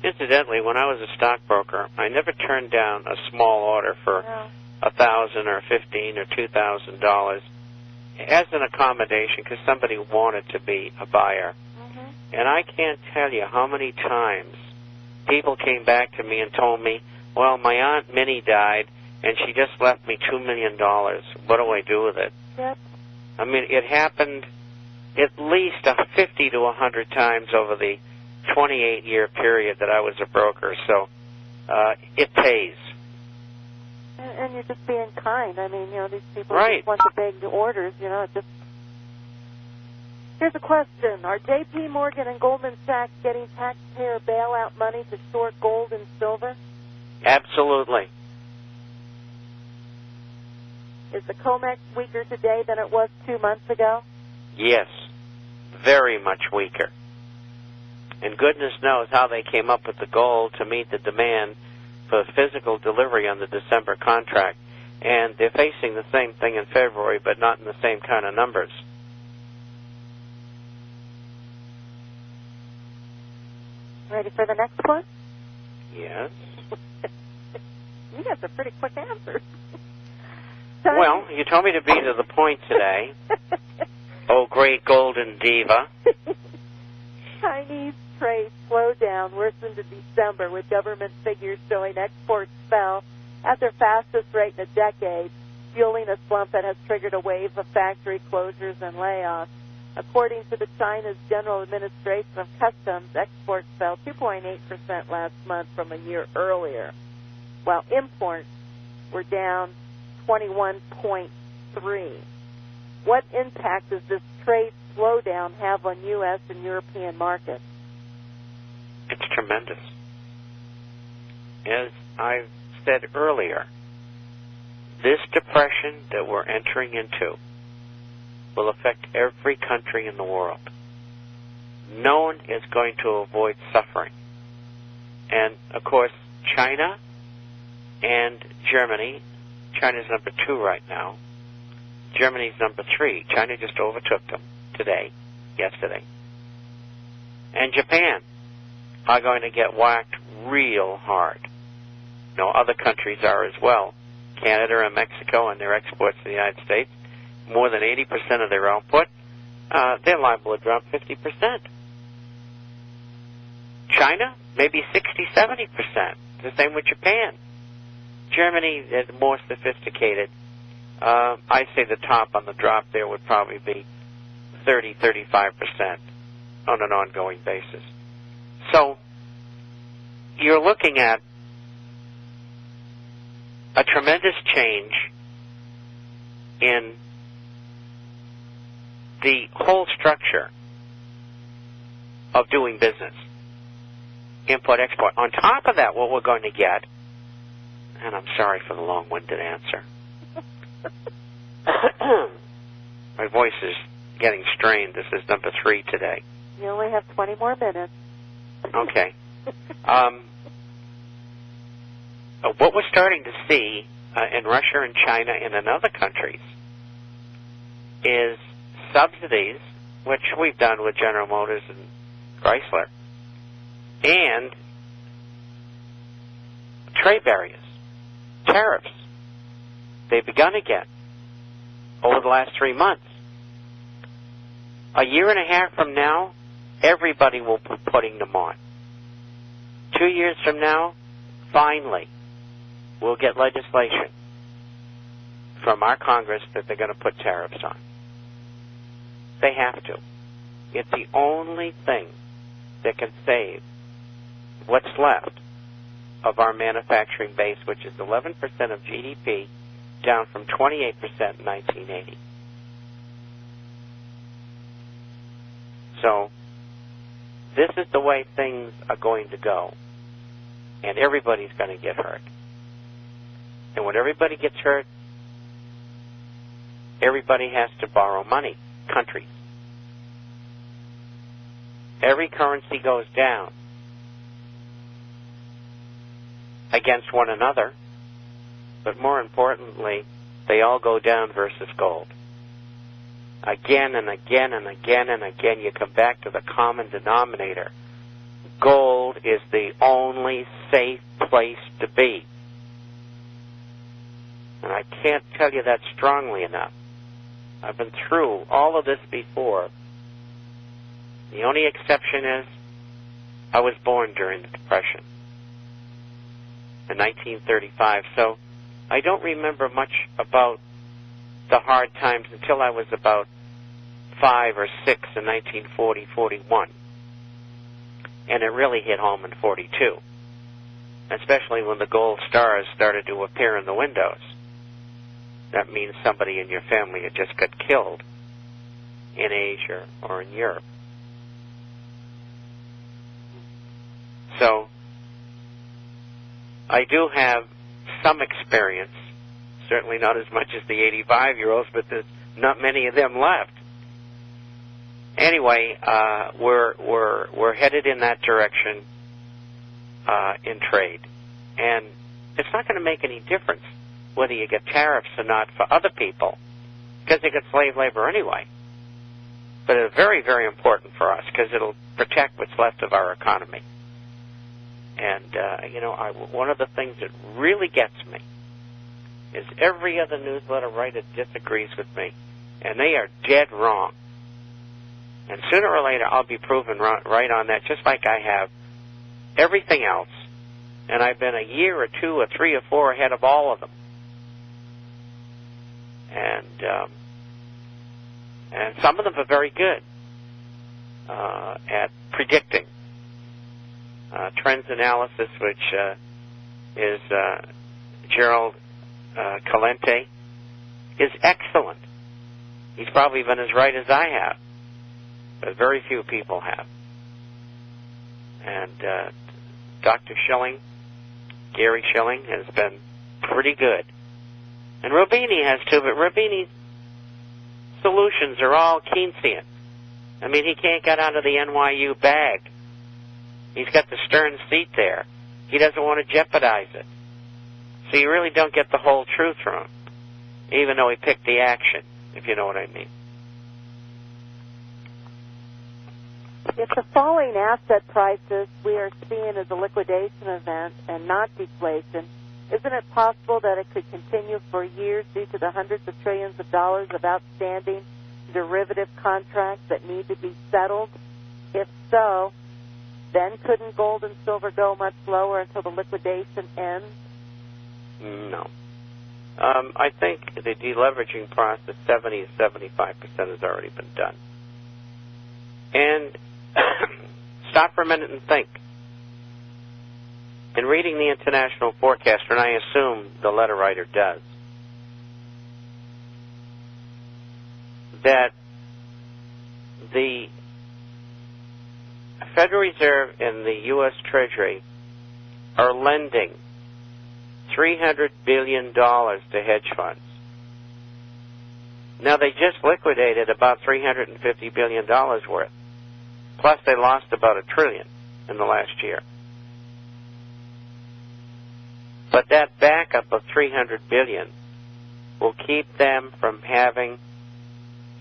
Incidentally, when I was a stockbroker, I never turned down a small order for $1,000 or $15,000 or $2,000 as an accommodation because somebody wanted to be a buyer. And I can't tell you how many times people came back to me and told me, well, my Aunt Minnie died, and she just left me $2 million. What do I do with it? Yep. I mean, it happened at least 50 to 100 times over the 28-year period that I was a broker, so it pays. And you're just being kind. I mean, these people right. just want the big orders, it just... Here's a question. Are J.P. Morgan and Goldman Sachs getting taxpayer bailout money to short gold and silver? Absolutely. Is the COMEX weaker today than it was 2 months ago? Yes, very much weaker. And goodness knows how they came up with the goal to meet the demand for physical delivery on the December contract. And they're facing the same thing in February, but not in the same kind of numbers. Ready for the next one? Yes. You got some pretty quick answers. Well, you told me to be to the point today. Oh, great golden diva. Chinese trade slowdown worsened in December, with government figures showing exports fell at their fastest rate in a decade, fueling a slump that has triggered a wave of factory closures and layoffs. According to the China's General Administration of Customs, exports fell 2.8% last month from a year earlier, while imports were down 21.3%. What impact does this trade slowdown have on U.S. and European markets? It's tremendous. As I said earlier, this depression that we're entering into will affect every country in the world. No one is going to avoid suffering. And, of course, China and Germany, China's number 2 right now. Germany's number 3. China just overtook them yesterday. And Japan are going to get whacked real hard. Other countries are as well. Canada and Mexico and their exports to the United States, more than 80% of their output, they're liable to drop 50%. China, maybe 60-70%. The same with Japan. Germany is more sophisticated. I'd say the top on the drop there would probably be 30-35% on an ongoing basis. So you're looking at a tremendous change in the whole structure of doing business, import-export. On top of that, what we're going to get, and I'm sorry for the long-winded answer. My voice is getting strained. This is number 3 today. You only have 20 more minutes. Okay. What we're starting to see in Russia and China and in other countries is subsidies, which we've done with General Motors and Chrysler, and trade barriers, tariffs. They've begun again over the last 3 months. A year and a half from now, everybody will be putting them on. 2 years from now, finally, we'll get legislation from our Congress that they're going to put tariffs on. They have to. It's the only thing that can save what's left of our manufacturing base, which is 11% of GDP, down from 28% in 1980. So this is the way things are going to go, and everybody's going to get hurt. And when everybody gets hurt, everybody has to borrow money, countries. Every currency goes down against one another, but more importantly, they all go down versus gold. Again and again and again and again, you come back to the common denominator. Gold is the only safe place to be. And I can't tell you that strongly enough. I've been through all of this before. The only exception is I was born during the Depression in 1935, so I don't remember much about the hard times until I was about 5 or 6 in 1940, 41. And it really hit home in 42, especially when the gold stars started to appear in the windows. That means somebody in your family had just got killed in Asia or in Europe. So I do have some experience, certainly not as much as the 85-year-olds, but there's not many of them left. Anyway, we're headed in that direction in trade, and it's not going to make any difference whether you get tariffs or not for other people, because they get slave labor anyway. But it's very, very important for us because it'll protect what's left of our economy. And one of the things that really gets me is every other newsletter writer disagrees with me, and they are dead wrong. And sooner or later, I'll be proven right on that, just like I have everything else. And I've been a year or 2 or 3 or 4 ahead of all of them. And some of them are very good at predicting. Trends analysis, which is Gerald Calente, is excellent. He's probably been as right as I have, but very few people have. And Dr. Schilling, Gary Schilling, has been pretty good. And Robini has too, but Robini's solutions are all Keynesian. I mean, he can't get out of the NYU bag. He's got the stern seat there. He doesn't want to jeopardize it. So you really don't get the whole truth from him, even though he picked the action, if you know what I mean. If the falling asset prices we are seeing as a liquidation event and not deflation, isn't it possible that it could continue for years due to the hundreds of trillions of dollars of outstanding derivative contracts that need to be settled? If so, then couldn't gold and silver go much lower until the liquidation ends? No. I think the deleveraging process, 70 to 75%, has already been done. And stop for a minute and think. In reading the International Forecaster, and I assume the letter writer does, that the Federal Reserve and the U.S. Treasury are lending $300 billion to hedge funds. Now, they just liquidated about $350 billion worth. Plus, they lost about $1 trillion in the last year. But that backup of $300 billion will keep them from having,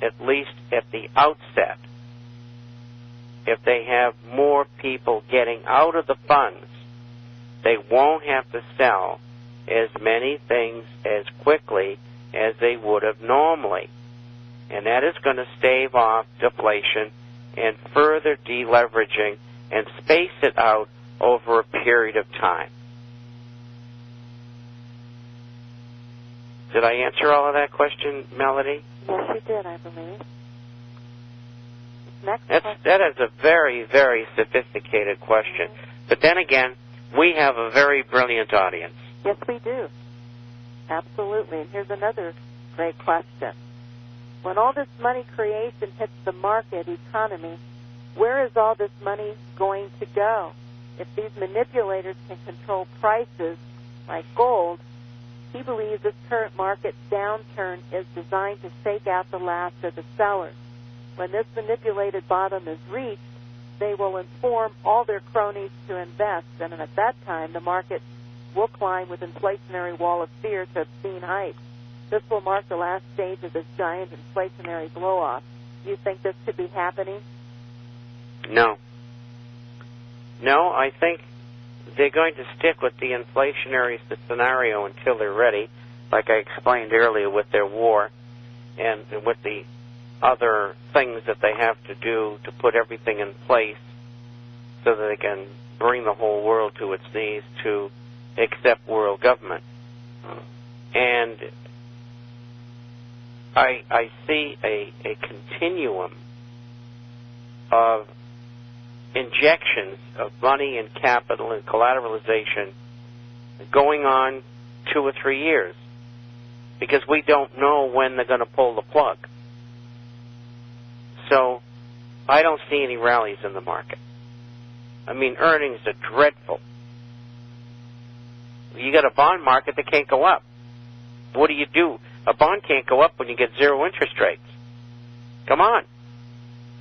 at least at the outset, if they have more people getting out of the funds, they won't have to sell as many things as quickly as they would have normally. And that is going to stave off deflation and further deleveraging and space it out over a period of time. Did I answer all of that question, Melody? Yes, you did, I believe. Next question. That is a very, very sophisticated question. But then again, we have a very brilliant audience. Yes, we do. Absolutely. And here's another great question. When all this money creation hits the market economy, where is all this money going to go? If these manipulators can control prices like gold, he believes this current market downturn is designed to stake out the last of the sellers. When this manipulated bottom is reached, they will inform all their cronies to invest, and at that time the market will climb with inflationary wall of fear to obscene heights. This will mark the last stage of this giant inflationary blow-off. Do you think this could be happening? No. No, I think they're going to stick with the inflationary scenario until they're ready, like I explained earlier with their war and with the other things that they have to do to put everything in place so that they can bring the whole world to its knees to accept world government. And I see a continuum of injections of money and capital and collateralization going on 2 or 3 years, because we don't know when they're going to pull the plug. So I don't see any rallies in the market. I mean, earnings are dreadful. You got a bond market that can't go up. What do? A bond can't go up when you get 0 interest rates. Come on.